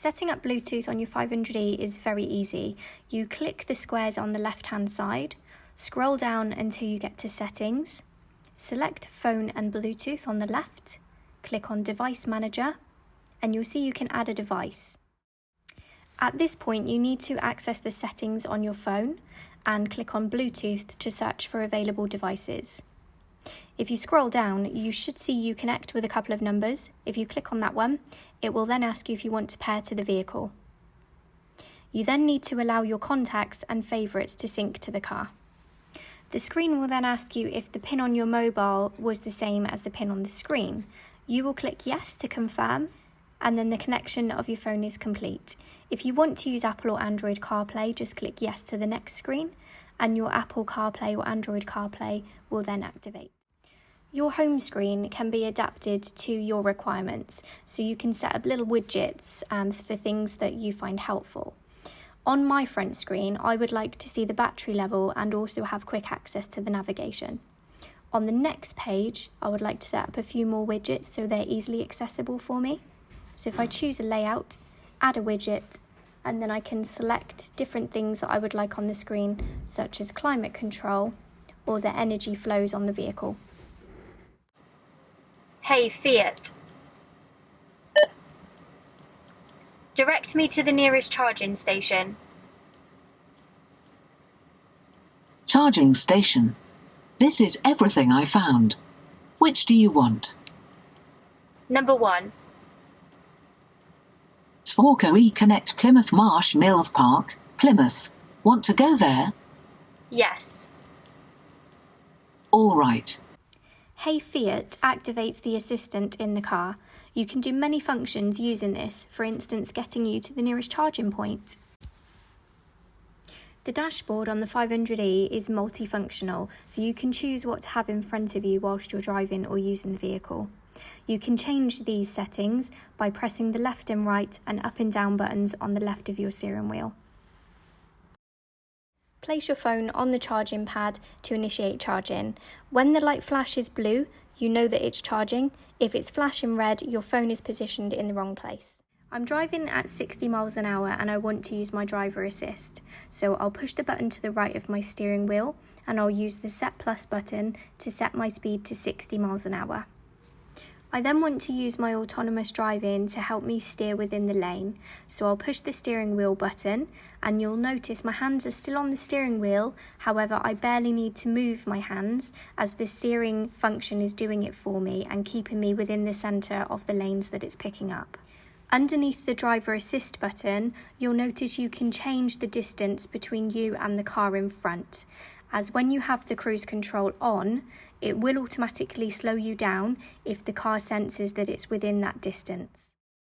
Setting up Bluetooth on your 500e is very easy. You click the squares on the left-hand side, scroll down until you get to Settings, select Phone and Bluetooth on the left, click on Device Manager, and you'll see you can add a device. At this point, you need to access the settings on your phone and click on Bluetooth to search for available devices. If you scroll down, you should see you connect with a couple of numbers. If you click on that one, it will then ask you if you want to pair to the vehicle. You then need to allow your contacts and favourites to sync to the car. The screen will then ask you if the pin on your mobile was the same as the pin on the screen. You will click yes to confirm, and then the connection of your phone is complete. If you want to use Apple or Android CarPlay, just click yes to the next screen, and your Apple CarPlay or Android CarPlay will then activate. Your home screen can be adapted to your requirements, so you can set up little widgets for things that you find helpful. On my front screen, I would like to see the battery level and also have quick access to the navigation. On the next page, I would like to set up a few more widgets so they're easily accessible for me. So if I choose a layout, add a widget, and then I can select different things that I would like on the screen, such as climate control or the energy flows on the vehicle. Hey Fiat. Direct me to the nearest charging station. Charging station. This is everything I found. Which do you want? Number 1. Swarco E-Connect Plymouth Marsh Mills Park, Plymouth. Want to go there? Yes. All right. Hey Fiat activates the assistant in the car. You can do many functions using this, for instance getting you to the nearest charging point. The dashboard on the 500e is multifunctional, so you can choose what to have in front of you whilst you're driving or using the vehicle. You can change these settings by pressing the left and right and up and down buttons on the left of your steering wheel. Place your phone on the charging pad to initiate charging. When the light flashes blue, you know that it's charging. If it's flashing red, your phone is positioned in the wrong place. I'm driving at 60 miles an hour and I want to use my driver assist. So I'll push the button to the right of my steering wheel and I'll use the Set Plus button to set my speed to 60 miles an hour. I then want to use my autonomous driving to help me steer within the lane. So I'll push the steering wheel button and you'll notice my hands are still on the steering wheel. However, I barely need to move my hands as the steering function is doing it for me and keeping me within the centre of the lanes that it's picking up. Underneath the driver assist button, you'll notice you can change the distance between you and the car in front. As when you have the cruise control on, it will automatically slow you down if the car senses that it's within that distance.